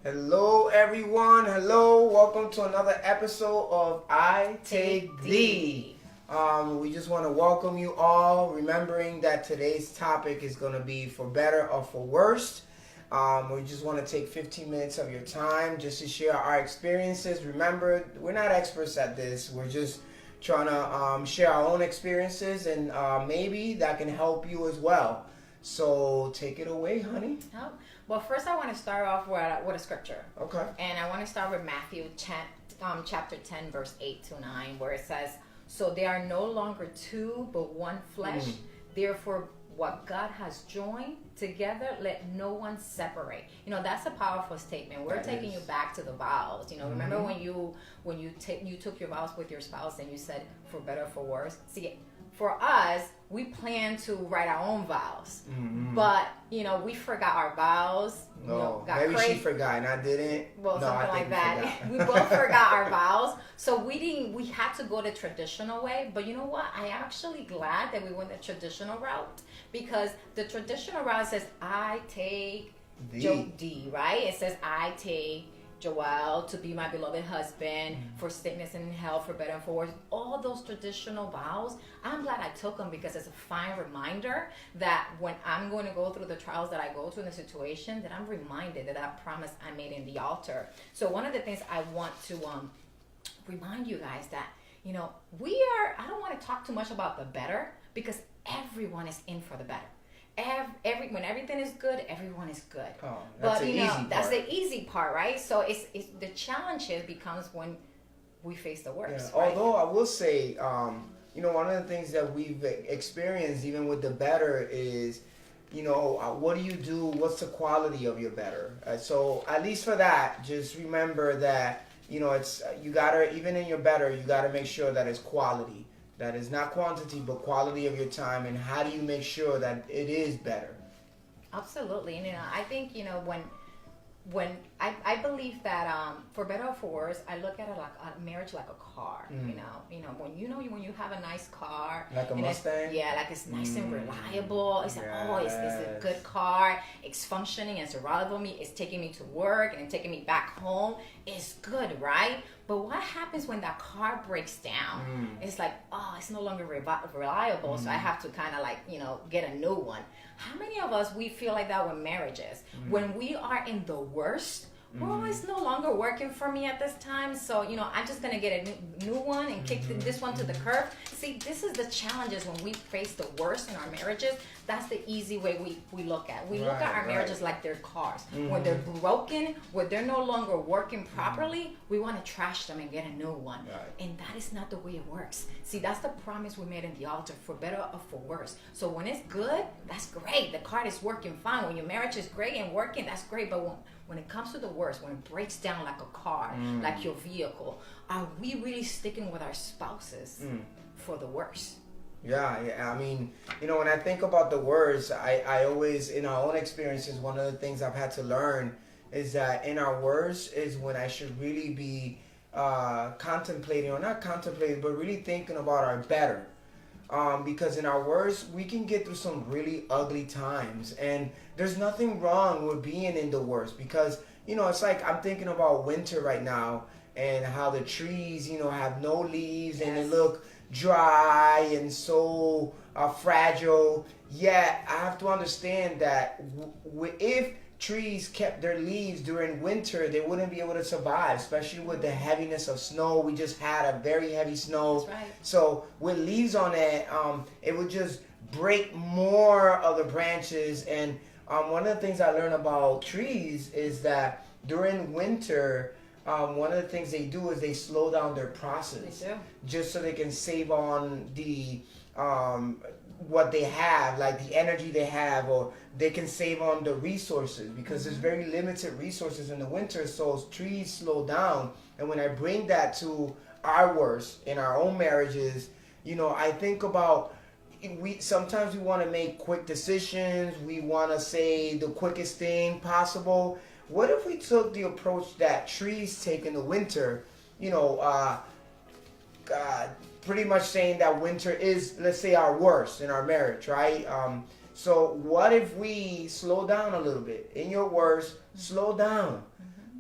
Hello, everyone. Hello. Welcome to another episode of I Take Thee. We just want to welcome you all, remembering that today's topic is going to be for better or for worse. We just want to take 15 minutes of your time just to share our experiences. Remember, we're not experts at this. We're just trying to share our own experiences, and maybe that can help you as well. So take it away, honey. Oh, well, first I want to start off with a scripture. Okay. And I want to start with Matthew chapter 10, verse 8 to 9, where it says, "So they are no longer two, but one flesh. Therefore, what God has joined together, let no one separate." You know, that's a powerful statement. We're taking you back to the vows. You know, remember when you took your vows with your spouse and you said, for better or for worse? See, for us, we plan to write our own vows, but you know we forgot our vows. No, you know, maybe she forgot and I didn't. Well, no, something I like think that. We both forgot our vows, so we didn't. We had to go the traditional way. But you know what? I actually glad that we went the traditional route, because the traditional route says, "I take D," right? It says, "I take Joel to be my beloved husband, for sickness and health, for better and for worse." All those traditional vows, I'm glad I took them, because it's a fine reminder that when I'm going to go through the trials that I go through in the situation, that I'm reminded that promise I made in the altar. So one of the things I want to remind you guys that, you know, I don't want to talk too much about the better, because everyone is in for the better. When everything is good, everyone is good. Oh, that's the easy part. That's the easy part, right? So it's the challenge becomes when we face the worst. Yeah. Right? Although I will say, you know, one of the things that we've experienced, even with the better, is, you know, what do you do? What's the quality of your better? So at least for that, just remember that, you know, it's you gotta, even in your better, you gotta make sure that it's quality. That is not quantity, but quality of your time. And how do you make sure that it is better? Absolutely. And, you know, I think, you know, when I believe that for better or for worse, I look at it like a marriage like a car. You know when you have a nice car, like a Mustang. Like it's nice and reliable. It's like, it's a good car. It's functioning. It's reliable. It's taking me to work and taking me back home. It's good, right? But what happens when that car breaks down? It's like, it's no longer reliable, so I have to kind of like, you know, get a new one. How many of us we feel like that with marriages? When we are in the worst, well, it's no longer working for me at this time, so, you know, I'm just going to get a new one and kick this one to the curb. See, this is the challenges when we face the worst in our marriages. That's the easy way we look at. We look at our marriages like they're cars. When they're broken, when they're no longer working properly, we want to trash them and get a new one. And that is not the way it works. See, that's the promise we made in the altar, for better or for worse. So when it's good, that's great. The car is working fine. When your marriage is great and working, that's great. But when it comes to the worst, when it breaks down like a car, like your vehicle, are we really sticking with our spouses for the worst? Yeah. I mean, you know, when I think about the words, I always, in our own experiences, one of the things I've had to learn is that in our words is when I should really be contemplating, or not contemplating, but really thinking about our better. Because in our worst, we can get through some really ugly times, and there's nothing wrong with being in the worst, because, you know, it's like I'm thinking about winter right now and how the trees, you know, have no leaves and they look dry and so fragile. Yet I have to understand that if trees kept their leaves during winter, they wouldn't be able to survive, especially with the heaviness of snow. We just had a very heavy snow. That's right. So with leaves on it, it would just break more of the branches. And one of the things I learned about trees is that during winter, one of the things they do is they slow down their process, just so they can save on the what they have, like the energy they have, or they can save on the resources, because there's very limited resources in the winter. So trees slow down. And when I bring that to our worst in our own marriages, you know, I think about, sometimes we want to make quick decisions. We want to say the quickest thing possible. What if we took the approach that trees take in the winter, you know, pretty much saying that winter is, let's say, our worst in our marriage, right? So what if we slow down a little bit? In your worst, slow down.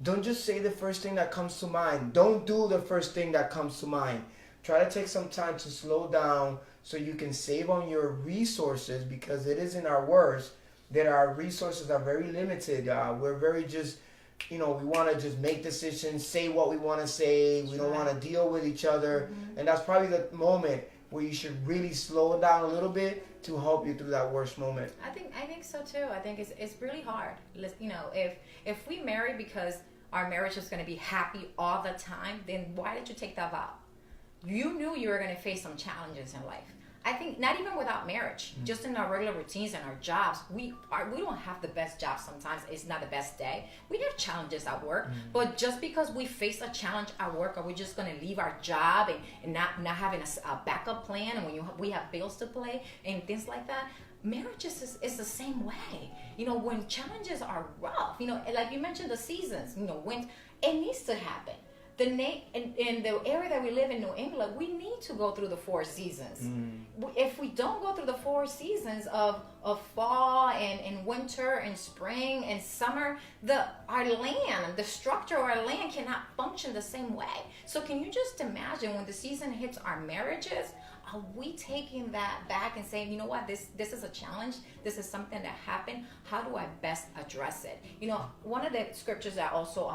don't just say the first thing that comes to mind. Don't do the first thing that comes to mind. Try to take some time to slow down so you can save on your resources, because it is in our words that our resources are very limited. We're very just, we want to just make decisions, say what we want to say. We don't want to deal with each other. And that's probably the moment where you should really slow it down a little bit to help you through that worst moment. I think so too. I think it's really hard. If we marry because our marriage is going to be happy all the time, then why did you take that vow? You knew you were going to face some challenges in life. I think not even without marriage, just in our regular routines and our jobs, we don't have the best job sometimes. It's not the best day. We have challenges at work, but just because we face a challenge at work, are we just going to leave our job and not having a backup plan, and when we have bills to pay and things like that? Marriage is the same way. When challenges are rough, like you mentioned, the seasons, when it needs to happen. In the area that we live in, New England, we need to go through the 4 seasons. If we don't go through the 4 seasons of fall and winter and spring and summer, our land, the structure of our land cannot function the same way. So can you just imagine when the season hits our marriages, are we taking that back and saying, you know what, this is a challenge, this is something that happened, how do I best address it? One of the scriptures that also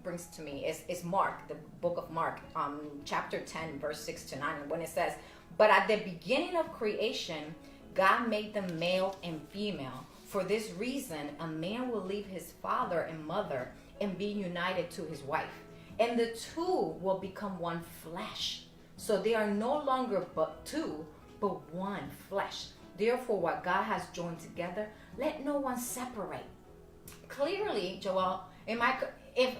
brings to me is Mark, the book of Mark, chapter 10, verse 6 to 9, when it says, but at the beginning of creation, God made them male and female. For this reason, a man will leave his father and mother and be united to his wife, and the two will become one flesh. So they are no longer but two, but one flesh. Therefore, what God has joined together, let no one separate. Clearly, Joel, if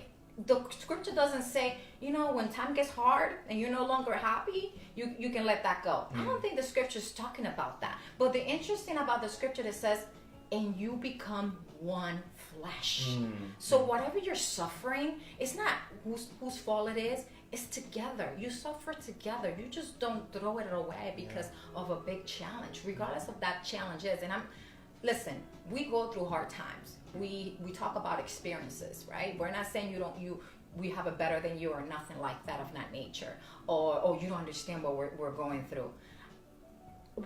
the scripture doesn't say, when time gets hard and you're no longer happy, you can let that go. I don't think the scripture is talking about that. But the interesting about the scripture that says, and you become one flesh. So whatever you're suffering, it's not whose fault it is. It's together. You suffer together. You just don't throw it away because of a big challenge, regardless of that challenge is. And listen, we go through hard times. We talk about experiences, right? We're not saying we have it better than you or nothing like that of that nature, or you don't understand what we're going through.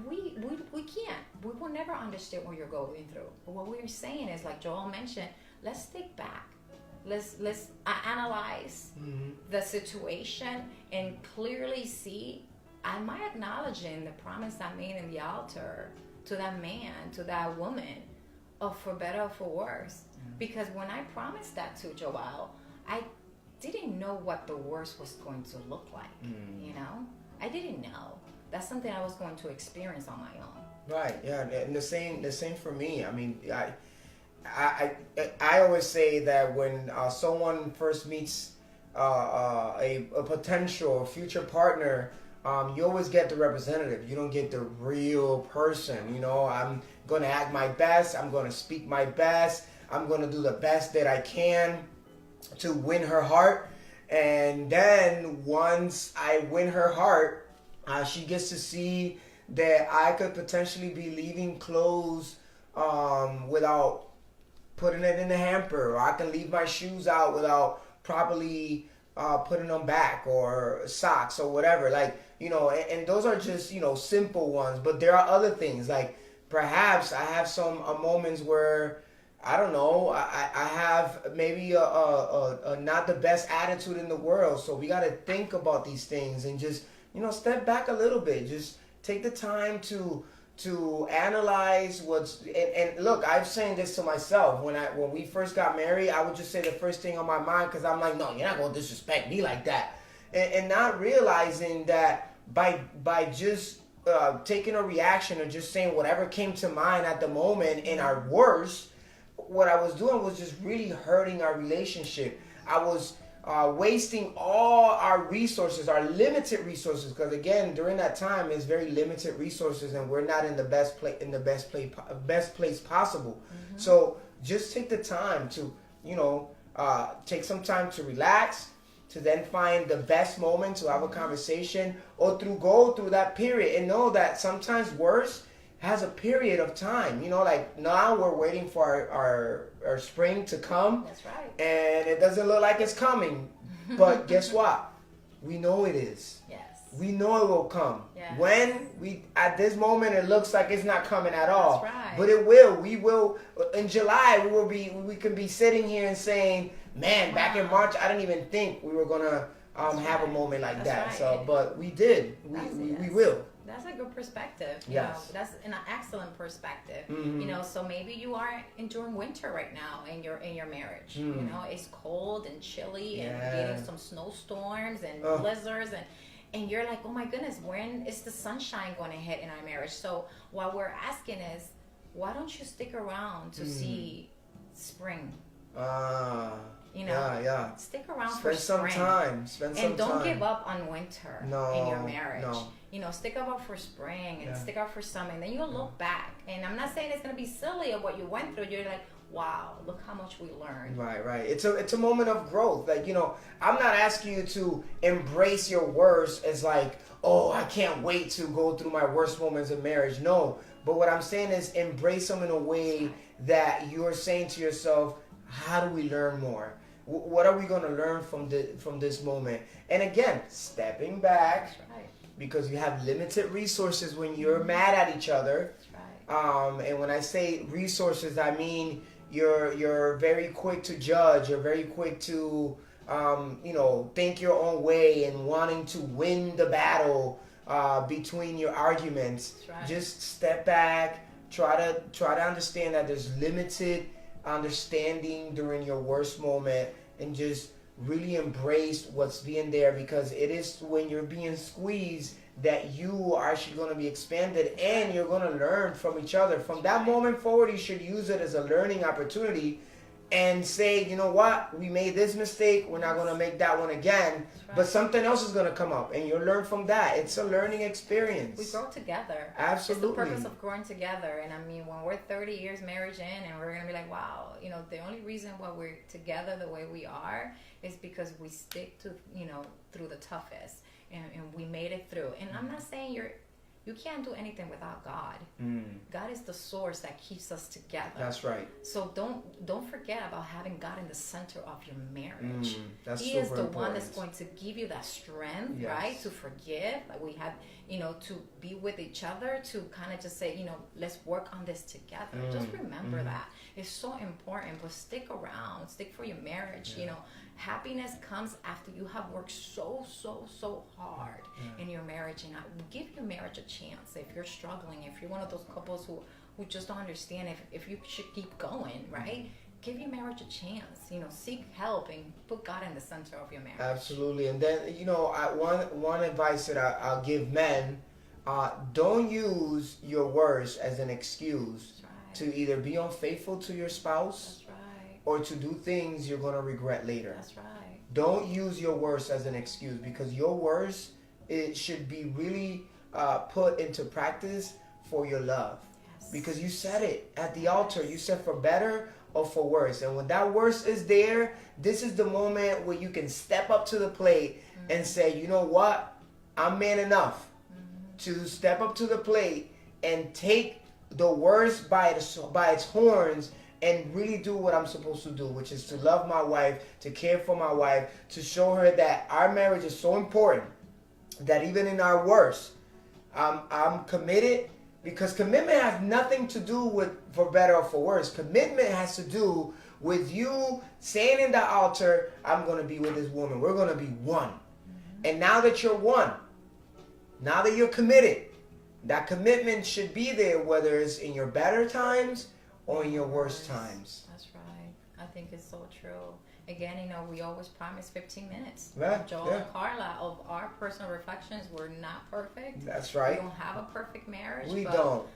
We can't. We will never understand what you're going through. But what we're saying is, like Joel mentioned, let's think back. Let's analyze the situation and clearly see, am I acknowledging the promise I made in the altar to that man, to that woman, or for better or for worse? Because when I promised that to Joel, I didn't know what the worst was going to look like. I didn't know. That's something I was going to experience on my own. Right. Yeah. And the same for me. I mean, I always say that when someone first meets a potential future partner, you always get the representative. You don't get the real person. I'm going to act my best. I'm going to speak my best. I'm going to do the best that I can to win her heart. And then once I win her heart, she gets to see that I could potentially be leaving clothes without putting it in the hamper, or I can leave my shoes out without properly putting them back, or socks or whatever. And those are just, simple ones. But there are other things, like perhaps I have some moments where, I don't know, I have maybe a not the best attitude in the world. So we got to think about these things and just, step back a little bit. Just take the time to analyze what's, and look, I'm saying this to myself. When we first got married, I would just say the first thing on my mind, because I'm like, no, you're not going to disrespect me like that. And not realizing that by just taking a reaction or just saying whatever came to mind at the moment in our worst, what I was doing was just really hurting our relationship. I was wasting all our resources, our limited resources, because again, during that time, it's very limited resources, and we're not in the best place possible. So just take the time to, take some time to relax, to then find the best moment to have a conversation, or go through that period, and know that sometimes worse has a period of time. You know, like now we're waiting for our spring to come. That's right. And it doesn't look like it's coming. But guess what? We know it is. Yes. We know it will come. Yes. When we, at this moment, it looks like it's not coming at all. That's right. But it will. We will. In July, we can be sitting here and saying, man, back in March, I didn't even think we were going to have a moment like that. Right. So, but we did. We will. That's a good perspective. Yes. You know, that's an excellent perspective. Mm-hmm. You know, so maybe you are enduring winter right now in your marriage. Mm. You know, it's cold and chilly and Yeah. getting some snowstorms and Oh. blizzards and you're like, oh my goodness, when is the sunshine going to hit in our marriage? So what we're asking is, why don't you stick around to see spring? You know, yeah. stick around Spend for some spring. time. Spend some And don't time. give up on winter No, in your marriage. no. You know, stick up for spring and Yeah. stick up for summer. And then you'll look back. And I'm not saying it's going to be silly of what you went through. You're like, wow, look how much we learned. Right. It's a moment of growth. Like, you know, I'm not asking you to embrace your worst as like, oh, I can't wait to go through my worst moments in marriage. No. But what I'm saying is embrace them in a way that you're saying to yourself, how do we learn more? What are we going to learn from this moment? And again, stepping back, That's right. because you have limited resources when you're mad at each other. That's right. And when I say resources, I mean you're very quick to judge. You're very quick to think your own way and wanting to win the battle between your arguments. That's right. Just step back. Try to understand that there's limited understanding during your worst moment, and just really embrace what's being there, because it is when you're being squeezed that you are actually going to be expanded and you're going to learn from each other. From that moment forward, you should use it as a learning opportunity and say, you know what, we made this mistake, we're not going to make that one again, but something else is going to come up and you'll learn from that. It's a learning experience. We grow together. Absolutely. It's the purpose of growing together. And I mean, when we're 30 years marriage in and we're going to be like, wow, you know, the only reason why we're together the way we are is because we stick to, you know, through the toughest and we made it through. And I'm not saying you can't do anything without God. God is the source that keeps us together. That's right. So don't forget about having God in the center of your marriage. That's He super is the one important. that's going to give you that strength, Yes. right? To forgive. Like we have, you know, to be with each other, to kind of just say, you know, let's work on this together. Just remember that. It's so important. But stick around. Stick for your marriage. You know, happiness comes after you have worked so hard in your marriage. And I give your marriage a chance. If you're struggling, if you're one of those couples who just don't understand if you should keep going, right? Give your marriage a chance. You know, seek help and put God in the center of your marriage. Absolutely. And then, you know, one advice that I'll give men, don't use your worst as an excuse That's right. to either be unfaithful to your spouse That's right. or to do things you're going to regret later. That's right. Don't use your worst as an excuse, because your worst, it should be really put into practice for your love. Yes. Because you said it at the altar. You said for better or for worse. And when that worse is there, this is the moment where you can step up to the plate and say, you know what? I'm man enough to step up to the plate and take the worst by its horns and really do what I'm supposed to do, which is to love my wife, to care for my wife, to show her that our marriage is so important that even in our worst, I'm committed. Because commitment has nothing to do with for better or for worse. Commitment has to do with you saying in the altar, I'm going to be with this woman. We're going to be one. And now that you're one, now that you're committed, that commitment should be there, whether it's in your better times or in your worst times. That's right. I think it's so true. Again, you know, we always promise 15 minutes. Yeah, Joel yeah. and Carla, of our personal reflections, we're not perfect. That's We right. don't have a perfect marriage. We but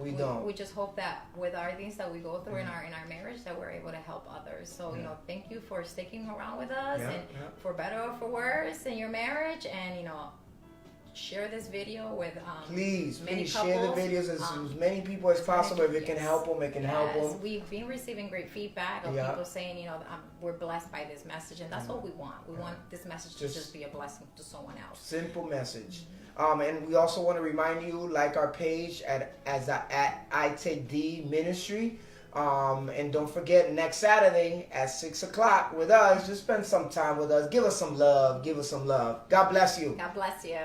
don't. We just hope that with our things that we go through in our marriage, that we're able to help others. So, you know, thank you for sticking around with us, Yeah, and yeah. for better or for worse in your marriage. And, you know, share this video with Please many share the couples. videos as many people as possible. If it can Yes. help them, it can help them. We've been receiving great feedback of Yeah. people saying, we're blessed by this message, and that's what we want. We want this message to just be a blessing to someone else. Simple message. And we also want to remind you, like our page at I Take D Ministry. And don't forget, next Saturday at 6 o'clock with us. Just spend some time with us. Give us some love. Give us some love. God bless you. God bless you.